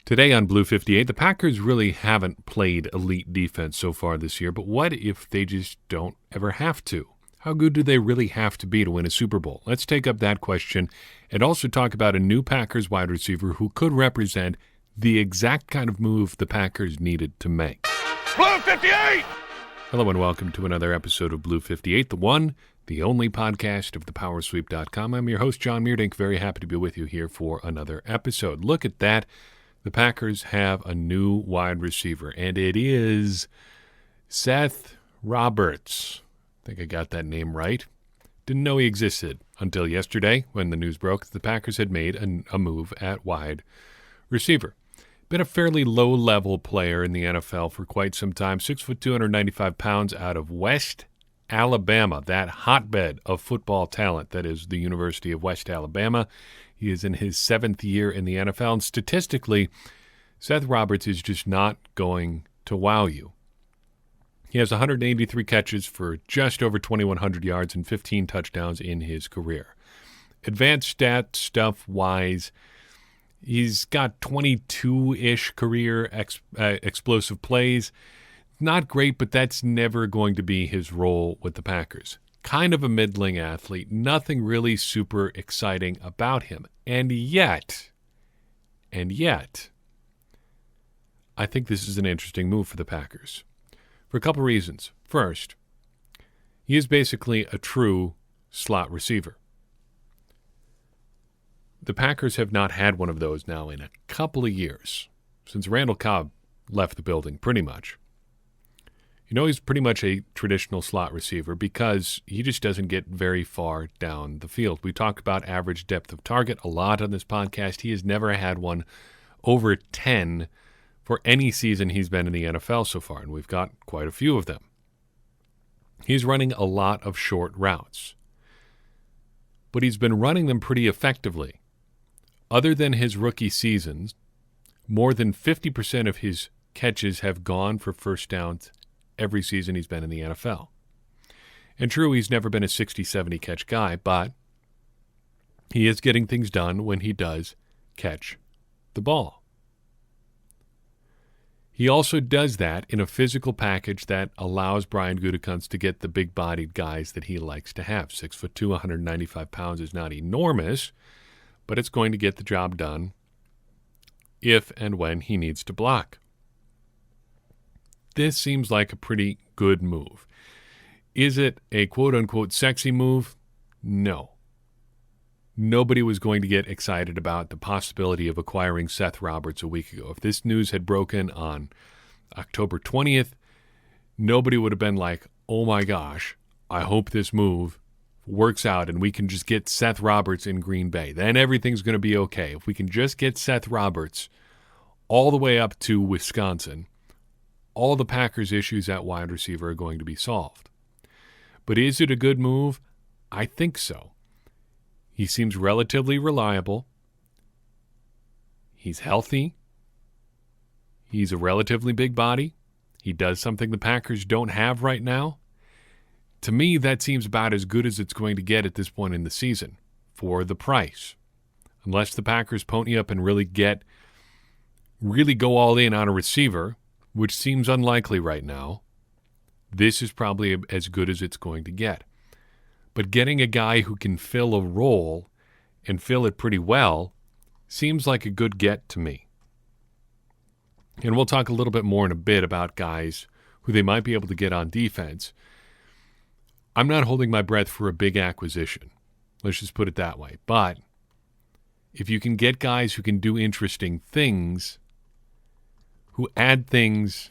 Today on Blue 58, the Packers really haven't played elite defense so far this year, but what if they just don't ever have to? How good do they really have to be to win a Super Bowl? Let's take up that question and also talk about a new Packers wide receiver who could represent the exact kind of move the Packers needed to make. Blue 58! Hello and welcome to another episode of Blue 58, the one, the only podcast of thepowersweep.com. I'm your host, John Meerdink. Very happy to be with you here for another episode. Look at that. The Packers have a new wide receiver, and it is Seth Roberts. I think I got that name right. Didn't know he existed until yesterday when the news broke that the Packers had made a move at wide receiver. Been a fairly low-level player in the NFL for quite some time. 6'2", 295 pounds out of West Alabama, that hotbed of football talent that is the University of West Alabama. He is in his 7th year in the NFL, and statistically, Seth Roberts is just not going to wow you. He has 183 catches for just over 2,100 yards and 15 touchdowns in his career. Advanced stat stuff-wise, he's got 22-ish career explosive plays. Not great, but that's never going to be his role with the Packers. Kind of a middling athlete, nothing really super exciting about him. And yet, I think this is an interesting move for the Packers for a couple reasons. First, he is basically a true slot receiver. The Packers have not had one of those now in a couple of years, since Randall Cobb left the building, pretty much. You know, he's pretty much a traditional slot receiver because he just doesn't get very far down the field. We talk about average depth of target a lot on this podcast. He has never had one over 10 for any season he's been in the NFL so far, and we've got quite a few of them. He's running a lot of short routes, but he's been running them pretty effectively. Other than his rookie seasons, more than 50% of his catches have gone for first downs every season he's been in the NFL. And true, he's never been a 60, 70 catch guy, but he is getting things done when he does catch the ball. He also does that in a physical package that allows Brian Gutekunst to get the big-bodied guys that he likes to have. 6'2", 195 pounds is not enormous, but it's going to get the job done if and when he needs to block. This seems like a pretty good move. Is it a quote-unquote sexy move? No. Nobody was going to get excited about the possibility of acquiring Seth Roberts a week ago. If this news had broken on October 20th, nobody would have been like, oh my gosh, I hope this move works out and we can just get Seth Roberts in Green Bay. Then everything's going to be okay. If we can just get Seth Roberts all the way up to Wisconsin, all the Packers' issues at wide receiver are going to be solved. But is it a good move? I think so. He seems relatively reliable. He's healthy. He's a relatively big body. He does something the Packers don't have right now. To me, that seems about as good as it's going to get at this point in the season for the price. Unless the Packers pony up and really go all in on a receiver, which seems unlikely right now, this is probably as good as it's going to get. But getting a guy who can fill a role and fill it pretty well seems like a good get to me. And we'll talk a little bit more in a bit about guys who they might be able to get on defense. I'm not holding my breath for a big acquisition. Let's just put it that way. But if you can get guys who can do interesting things, who add things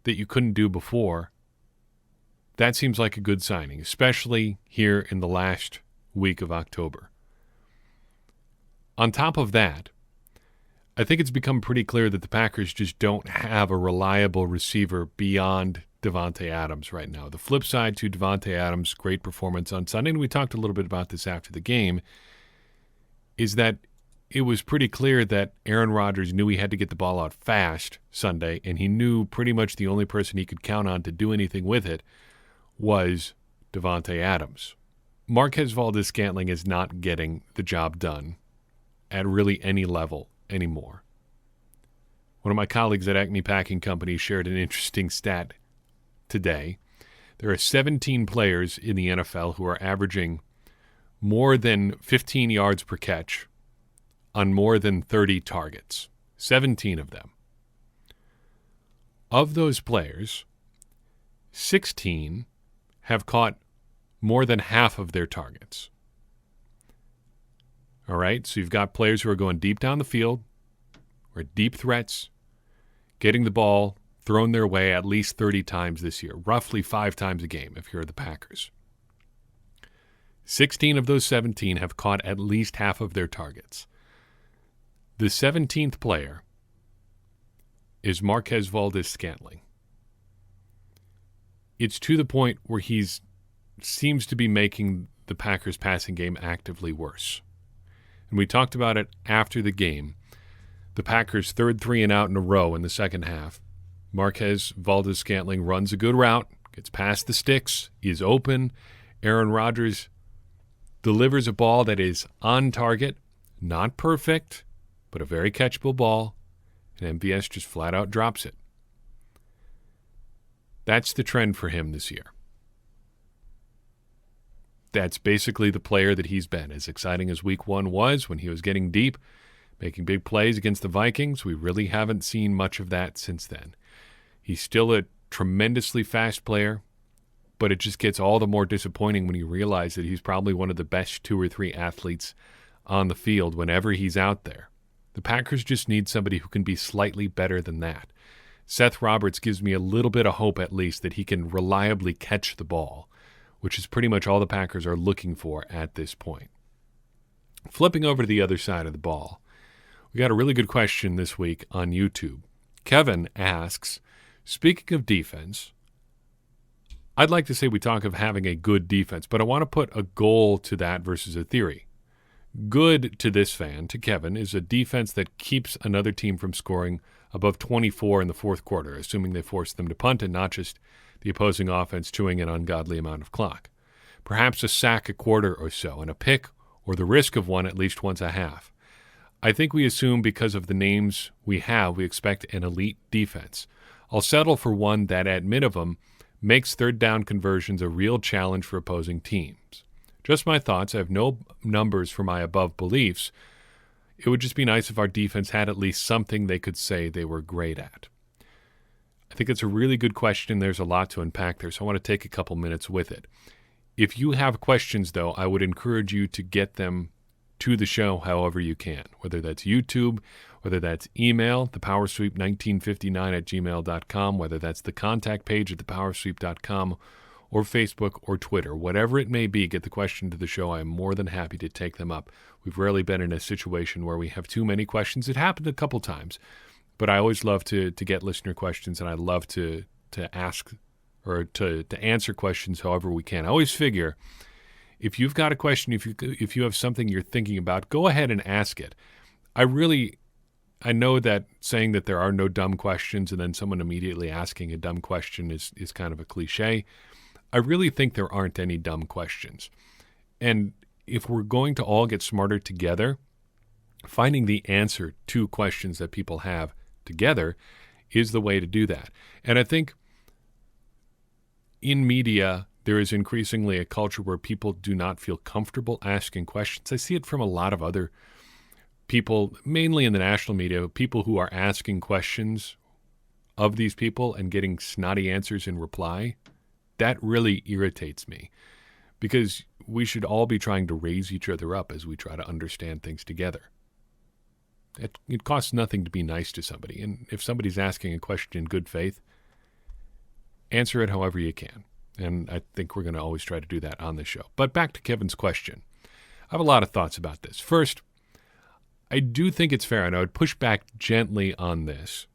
that you couldn't do before, that seems like a good signing, especially here in the last week of October. On top of that, I think it's become pretty clear that the Packers just don't have a reliable receiver beyond Davante Adams right now. The flip side to Davante Adams' great performance on Sunday, and we talked a little bit about this after the game, is that it was pretty clear that Aaron Rodgers knew he had to get the ball out fast Sunday, and he knew pretty much the only person he could count on to do anything with it was Davante Adams. Marquez Valdes-Scantling is not getting the job done at really any level anymore. One of my colleagues at Acme Packing Company shared an interesting stat today. There are 17 players in the NFL who are averaging more than 15 yards per catch on more than 30 targets. 17 of them. Of those players, 16 have caught more than half of their targets. All right, so you've got players who are going deep down the field, or deep threats, getting the ball thrown their way at least 30 times this year, roughly 5 times a game if you're the Packers. 16 of those 17 have caught at least half of their targets. The 17th player is Marquez Valdes-Scantling. It's to the point where seems to be making the Packers' passing game actively worse. And we talked about it after the game. The Packers' third 3-and-out in a row in the second half. Marquez Valdes-Scantling runs a good route, gets past the sticks, is open. Aaron Rodgers delivers a ball that is on target, not perfect, but a very catchable ball, and MVS just flat out drops it. That's the trend for him this year. That's basically the player that he's been. As exciting as Week 1 was when he was getting deep, making big plays against the Vikings, we really haven't seen much of that since then. He's still a tremendously fast player, but it just gets all the more disappointing when you realize that he's probably one of the best 2 or 3 athletes on the field whenever he's out there. The Packers just need somebody who can be slightly better than that. Seth Roberts gives me a little bit of hope, at least, that he can reliably catch the ball, which is pretty much all the Packers are looking for at this point. Flipping over to the other side of the ball, we got a really good question this week on YouTube. Kevin asks, speaking of defense, I'd like to say we talk of having a good defense, but I want to put a goal to that versus a theory. Good to this fan, to Kevin, is a defense that keeps another team from scoring above 24 in the fourth quarter, assuming they force them to punt and not just the opposing offense chewing an ungodly amount of clock. Perhaps a sack a quarter or so, and a pick or the risk of one at least once a half. I think we assume because of the names we have, we expect an elite defense. I'll settle for one that, at minimum, makes third down conversions a real challenge for opposing teams. Just my thoughts. I have no numbers for my above beliefs. It would just be nice if our defense had at least something they could say they were great at. I think it's a really good question. There's a lot to unpack there, so I want to take a couple minutes with it. If you have questions, though, I would encourage you to get them to the show however you can, whether that's YouTube, whether that's email, thepowersweep1959@gmail.com, whether that's the contact page at thepowersweep.com, or Facebook or Twitter. Whatever it may be, get the question to the show. I'm more than happy to take them up. We've rarely been in a situation where we have too many questions. It happened a couple times, but I always love to get listener questions, and I love to ask or to answer questions however we can. I always figure if you've got a question, if you have something you're thinking about, go ahead and ask it. I know that saying that there are no dumb questions and then someone immediately asking a dumb question is kind of a cliche. I really think there aren't any dumb questions. And if we're going to all get smarter together, finding the answer to questions that people have together is the way to do that. And I think in media, there is increasingly a culture where people do not feel comfortable asking questions. I see it from a lot of other people, mainly in the national media, people who are asking questions of these people and getting snotty answers in reply. That really irritates me because we should all be trying to raise each other up as we try to understand things together. It costs nothing to be nice to somebody. And if somebody's asking a question in good faith, answer it however you can. And I think we're going to always try to do that on this show. But back to Kevin's question. I have a lot of thoughts about this. First, I do think it's fair, and I would push back gently on this,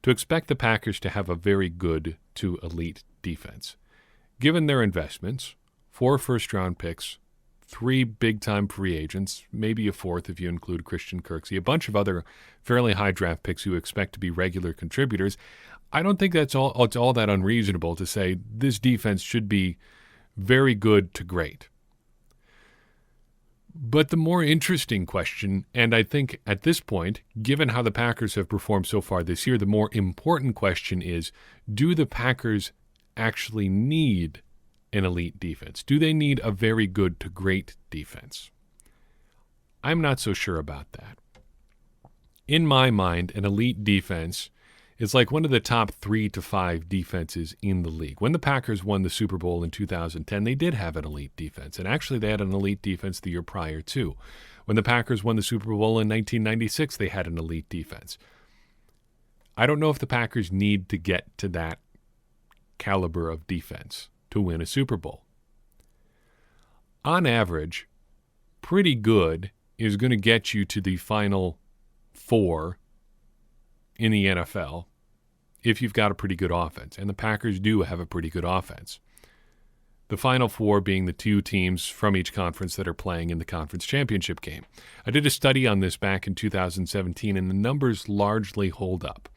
to expect the Packers to have a very good to elite defense. Given their investments, 4 first-round picks, 3 big-time free agents, maybe a 4th if you include Christian Kirksey, a bunch of other fairly high draft picks who expect to be regular contributors, I don't think it's all that unreasonable to say this defense should be very good to great. But the more interesting question, and I think at this point, given how the Packers have performed so far this year, the more important question is, do the Packers actually need an elite defense? Do they need a very good to great defense? I'm not so sure about that. In my mind, an elite defense is like one of the top 3 to 5 defenses in the league. When the Packers won the Super Bowl in 2010, they did have an elite defense. And actually, they had an elite defense the year prior, too. When the Packers won the Super Bowl in 1996, they had an elite defense. I don't know if the Packers need to get to that caliber of defense to win a Super Bowl. On average, pretty good is going to get you to the Final Four in the NFL if you've got a pretty good offense. And the Packers do have a pretty good offense. The Final Four being the 2 teams from each conference that are playing in the conference championship game. I did a study on this back in 2017, and the numbers largely hold up.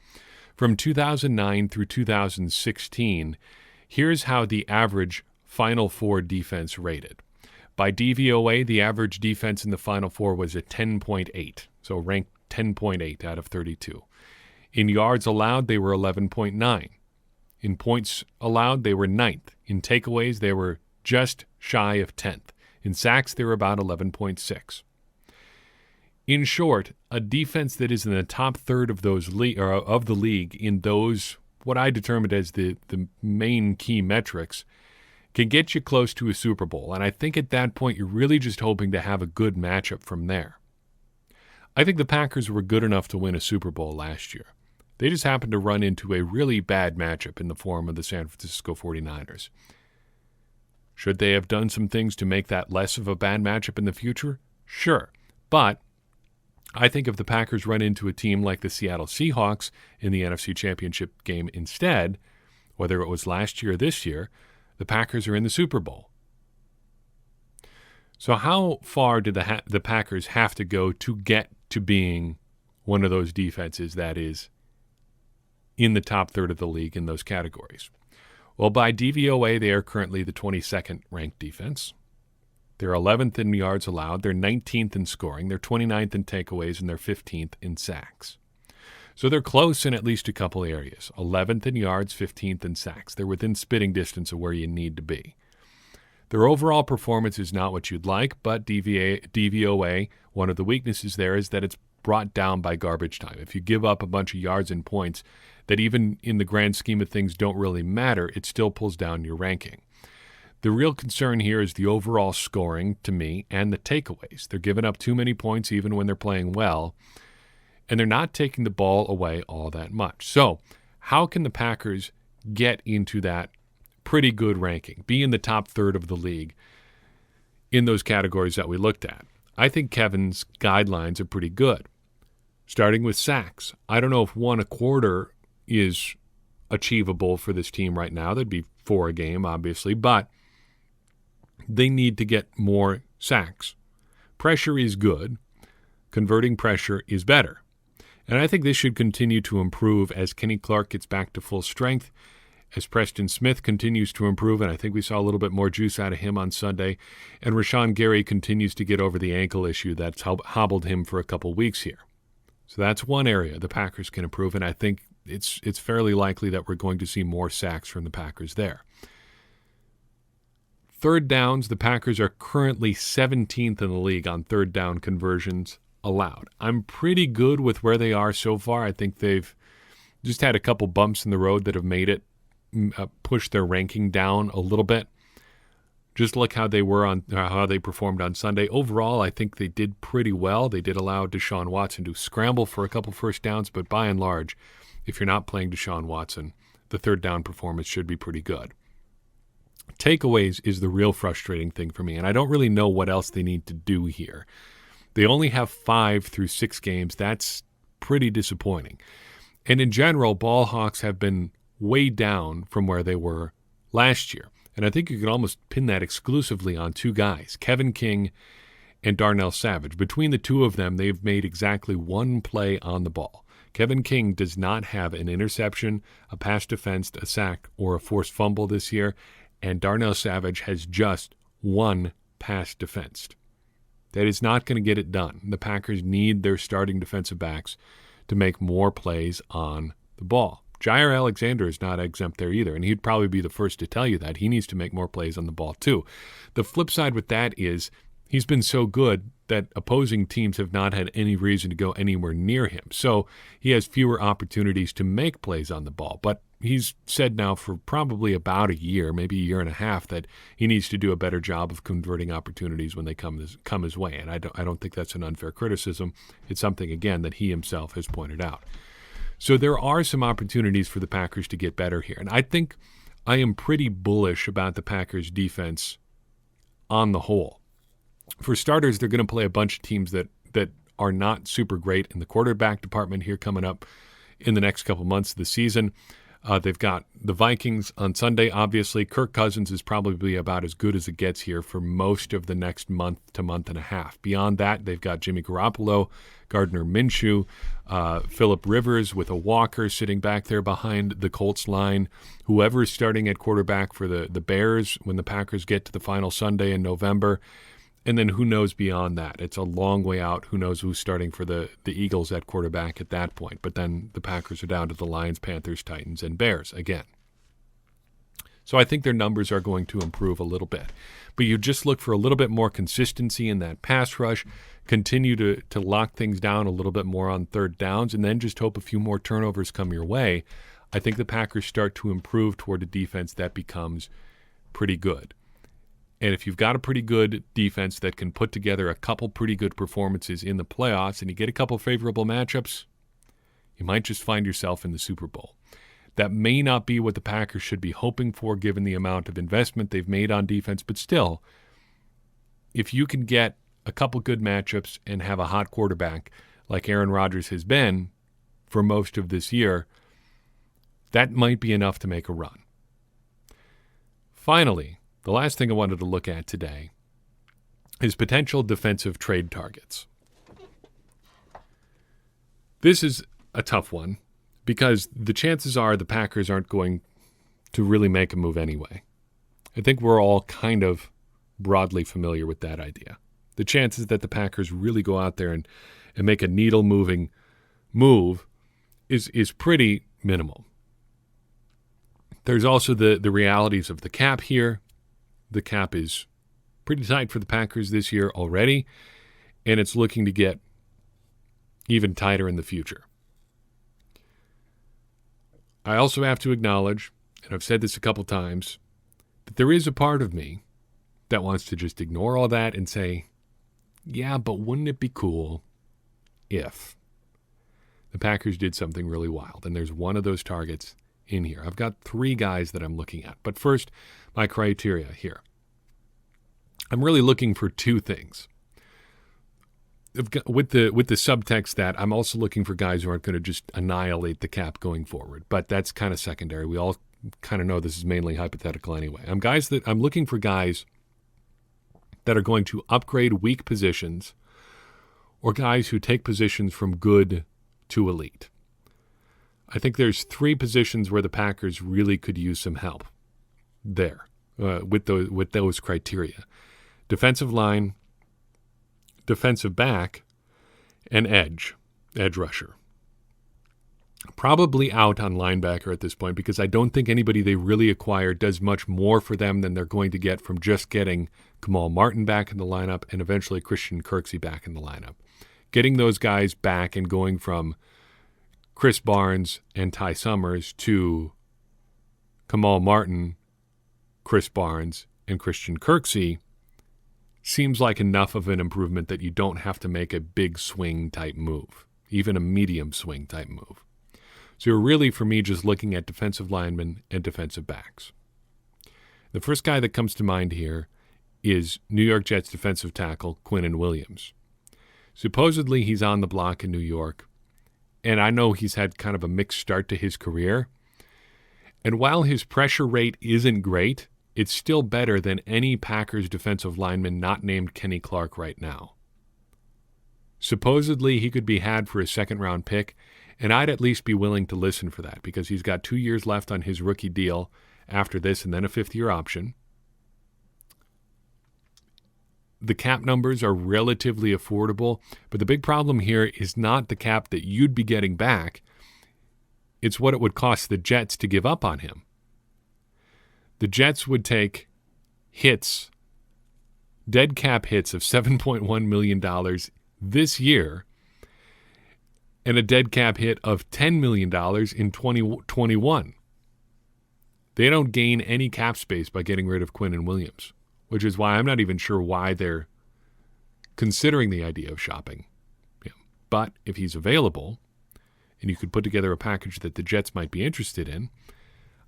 From 2009 through 2016, here's how the average Final Four defense rated. By DVOA, the average defense in the Final Four was a 10.8, so ranked 10.8 out of 32. In yards allowed, they were 11.9. In points allowed, they were 9th. In takeaways, they were just shy of 10th. In sacks, they were about 11.6. In short, a defense that is in the top third of those of the league in those, what I determined as the main key metrics, can get you close to a Super Bowl. And I think at that point, you're really just hoping to have a good matchup from there. I think the Packers were good enough to win a Super Bowl last year. They just happened to run into a really bad matchup in the form of the San Francisco 49ers. Should they have done some things to make that less of a bad matchup in the future? Sure. But I think if the Packers run into a team like the Seattle Seahawks in the NFC Championship game instead, whether it was last year or this year, the Packers are in the Super Bowl. So how far did the Packers have to go to get to being one of those defenses that is in the top third of the league in those categories? Well, by DVOA, they are currently the 22nd ranked defense. They're 11th in yards allowed. They're 19th in scoring. They're 29th in takeaways, and they're 15th in sacks. So they're close in at least a couple areas. 11th in yards, 15th in sacks. They're within spitting distance of where you need to be. Their overall performance is not what you'd like, but DVOA, one of the weaknesses there is that it's brought down by garbage time. If you give up a bunch of yards and points that even in the grand scheme of things don't really matter, it still pulls down your ranking. The real concern here is the overall scoring, to me, and the takeaways. They're giving up too many points even when they're playing well, and they're not taking the ball away all that much. So how can the Packers get into that pretty good ranking, be in the top third of the league in those categories that we looked at? I think Kevin's guidelines are pretty good. Starting with sacks. I don't know if 1 a quarter is achievable for this team right now. That'd be 4 a game, obviously, but they need to get more sacks. Pressure is good. Converting pressure is better. And I think this should continue to improve as Kenny Clark gets back to full strength, as Preston Smith continues to improve, and I think we saw a little bit more juice out of him on Sunday, and Rashawn Gary continues to get over the ankle issue that's hobbled him for a couple weeks here. So that's one area the Packers can improve, and I think it's fairly likely that we're going to see more sacks from the Packers there. Third downs, the Packers are currently 17th in the league on third down conversions allowed. I'm pretty good with where they are so far. I think they've just had a couple bumps in the road that have made it push their ranking down a little bit. Just look how they performed on Sunday. Overall, I think they did pretty well. They did allow Deshaun Watson to scramble for a couple first downs, but by and large, if you're not playing Deshaun Watson, the third down performance should be pretty good. Takeaways is the real frustrating thing for me, and I don't really know what else they need to do here. They only have 5 through 6 games. That's pretty disappointing. And in general, ball hawks have been way down from where they were last year. And I think you can almost pin that exclusively on 2 guys, Kevin King and Darnell Savage. Between the 2 of them, they've made exactly 1 play on the ball. Kevin King does not have an interception, a pass defensed, a sack, or a forced fumble this year, and Darnell Savage has just 1 pass defensed. That is not going to get it done. The Packers need their starting defensive backs to make more plays on the ball. Jair Alexander is not exempt there either, and he'd probably be the first to tell you that. He needs to make more plays on the ball too. The flip side with that is he's been so good that opposing teams have not had any reason to go anywhere near him. So he has fewer opportunities to make plays on the ball. But he's said now for probably about a year, maybe a year and a half, that he needs to do a better job of converting opportunities when they come his way. And I don't think that's an unfair criticism. It's something, again, that he himself has pointed out. So there are some opportunities for the Packers to get better here. And I think I am pretty bullish about the Packers' defense on the whole. For starters, they're going to play a bunch of teams that are not super great in the quarterback department here coming up in the next couple months of the season. They've got the Vikings on Sunday, obviously. Kirk Cousins is probably about as good as it gets here for most of the next month to month and a half. Beyond that, they've got Jimmy Garoppolo, Gardner Minshew, Phillip Rivers with a Walker sitting back there behind the Colts line. Whoever's starting at quarterback for the Bears when the Packers get to the final Sunday in November. And then who knows beyond that? It's a long way out. Who knows who's starting for the Eagles at quarterback at that point. But then the Packers are down to the Lions, Panthers, Titans, and Bears again. So I think their numbers are going to improve a little bit. But you just look for a little bit more consistency in that pass rush, continue to lock things down a little bit more on third downs, and then just hope a few more turnovers come your way. I think the Packers start to improve toward a defense that becomes pretty good. And if you've got a pretty good defense that can put together a couple pretty good performances in the playoffs and you get a couple favorable matchups, you might just find yourself in the Super Bowl. That may not be what the Packers should be hoping for given the amount of investment they've made on defense, but still, if you can get a couple good matchups and have a hot quarterback like Aaron Rodgers has been for most of this year, that might be enough to make a run. Finally, the last thing I wanted to look at today is potential defensive trade targets. This is a tough one because the chances are the Packers aren't going to really make a move anyway. I think we're all kind of broadly familiar with that idea. The chances that the Packers really go out there and make a needle-moving move is pretty minimal. There's also the realities of the cap here. The cap is pretty tight for the Packers this year already, and it's looking to get even tighter in the future. I also have to acknowledge, and I've said this a couple times, that there is a part of me that wants to just ignore all that and say, yeah, but wouldn't it be cool if the Packers did something really wild? And there's one of those targets in here. I've got 3 guys that I'm looking at. But first, my criteria here. I'm really looking for 2 things. With the subtext that I'm also looking for guys who aren't going to just annihilate the cap going forward. But that's kind of secondary. We all kind of know this is mainly hypothetical anyway. I'm looking for guys that are going to upgrade weak positions or guys who take positions from good to elite. I think there's 3 positions where the Packers really could use some help there with those criteria. Defensive line, defensive back, and edge rusher. Probably out on linebacker at this point because I don't think anybody they really acquire does much more for them than they're going to get from just getting Kamal Martin back in the lineup and eventually Christian Kirksey back in the lineup. Getting those guys back and going from Chris Barnes and Ty Summers to Kamal Martin, Chris Barnes, and Christian Kirksey seems like enough of an improvement that you don't have to make a big swing type move, even a medium swing type move. So you're really, for me, just looking at defensive linemen and defensive backs. The first guy that comes to mind here is New York Jets defensive tackle Quinnen Williams. Supposedly he's on the block in New York, and I know he's had kind of a mixed start to his career. And while his pressure rate isn't great, it's still better than any Packers defensive lineman not named Kenny Clark right now. Supposedly he could be had for a second-round pick, and I'd at least be willing to listen for that because he's got 2 years left on his rookie deal after this and then a 5th-year option. the cap numbers are relatively affordable, but the big problem here is not the cap that you'd be getting back. It's what it would cost the Jets to give up on him. The Jets would take hits, dead cap hits of $7.1 million this year, and a dead cap hit of $10 million in 2021. They don't gain any cap space by getting rid of Quinnen Williams, which is why I'm not even sure why they're considering the idea of shopping him. But if he's available, and you could put together a package that the Jets might be interested in,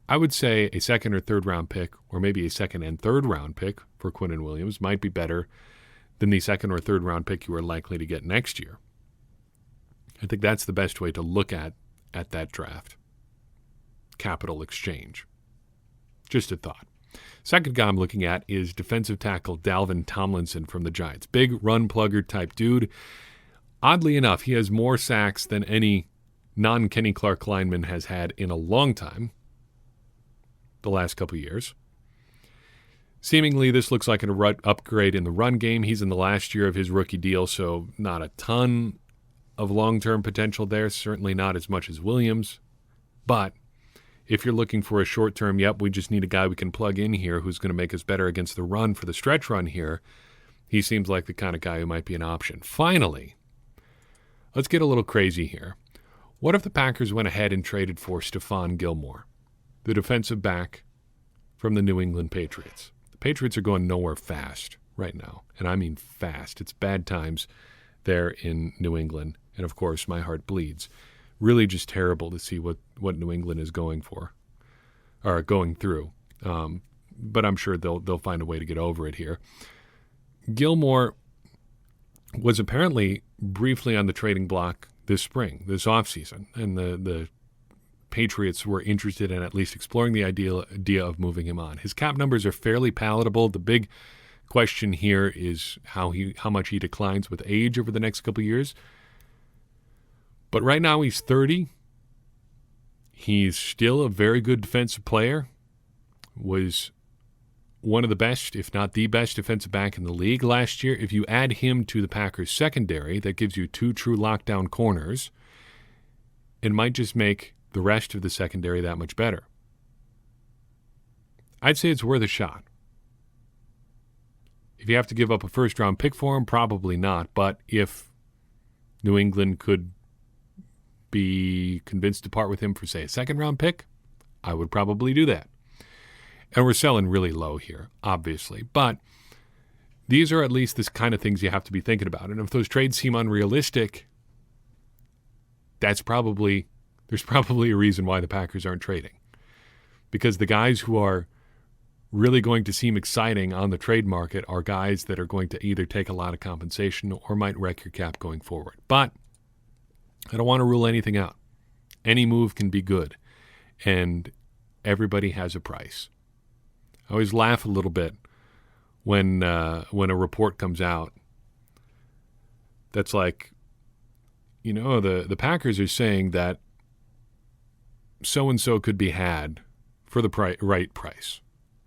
I would say a second or third round pick, or maybe a second and third round pick for Quinnen Williams might be better than the second or third round pick you are likely to get next year. I think that's the best way to look at that draft. Capital exchange. Just a thought. Second guy I'm looking at is defensive tackle Dalvin Tomlinson from the Giants. Big run plugger type dude. Oddly enough, he has more sacks than any non-Kenny Clark lineman has had in a long time, the last couple of years. Seemingly, this looks like an upgrade in the run game. He's in the last year of his rookie deal, so not a ton of long-term potential there. Certainly not as much as Williams. But if you're looking for a short-term, we just need a guy we can plug in here who's going to make us better against the run for the stretch run here, he seems like the kind of guy who might be an option. Finally, let's get a little crazy here. What if the Packers went ahead and traded for Stephon Gilmore, the defensive back from the New England Patriots? The Patriots are going nowhere fast right now, and I mean fast. It's bad times there in New England, and of course my heart bleeds. Really just terrible to see what New England is going through. But I'm sure they'll find a way to get over it here. Gilmore was apparently briefly on the trading block this spring, this offseason, and the Patriots were interested in at least exploring the idea of moving him on. His cap numbers are fairly palatable. The big question here is how much he declines with age over the next couple of years. But right now he's 30. He's still a very good defensive player. Was one of the best, if not the best, defensive back in the league last year. If you add him to the Packers secondary, that gives you two true lockdown corners. It might just make the rest of the secondary that much better. I'd say it's worth a shot. If you have to give up a first-round pick for him, probably not. But if New England could be convinced to part with him for, say, a second-round pick, I would probably do that. And we're selling really low here, obviously. But these are at least the kind of things you have to be thinking about. And if those trades seem unrealistic, there's probably a reason why the Packers aren't trading. Because the guys who are really going to seem exciting on the trade market are guys that are going to either take a lot of compensation or might wreck your cap going forward. But I don't want to rule anything out. Any move can be good, and everybody has a price. I always laugh a little bit when a report comes out that's like, the Packers are saying that so-and-so could be had for the right price.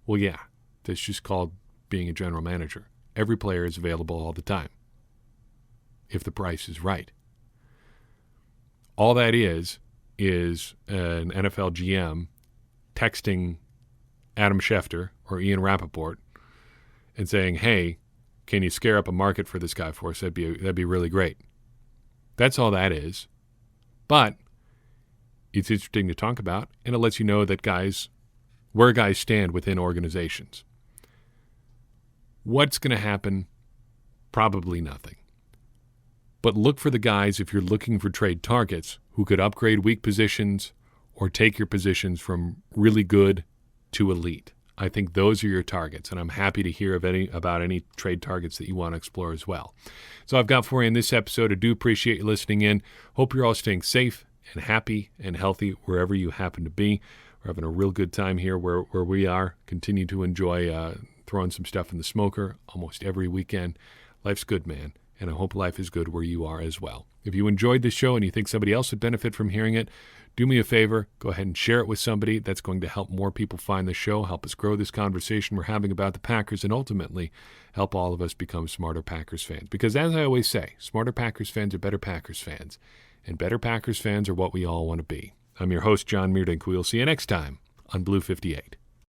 Well, yeah, that's just called being a general manager. Every player is available all the time if the price is right. All that is an NFL GM texting Adam Schefter or Ian Rappaport and saying, hey, can you scare up a market for this guy for us? That'd be really great. That's all that is. But it's interesting to talk about, and it lets you know that where guys stand within organizations. What's going to happen? Probably nothing. But look for the guys, if you're looking for trade targets, who could upgrade weak positions or take your positions from really good to elite. I think those are your targets, and I'm happy to hear about any trade targets that you want to explore as well. So I've got for you in this episode. I do appreciate you listening in. Hope you're all staying safe and happy and healthy wherever you happen to be. We're having a real good time here where we are. Continue to enjoy throwing some stuff in the smoker almost every weekend. Life's good, man, and I hope life is good where you are as well. If you enjoyed this show and you think somebody else would benefit from hearing it, do me a favor, go ahead and share it with somebody. That's going to help more people find the show, help us grow this conversation we're having about the Packers, and ultimately help all of us become smarter Packers fans. Because as I always say, smarter Packers fans are better Packers fans, and better Packers fans are what we all want to be. I'm your host, John Meerdink. We'll see you next time on Blue 58.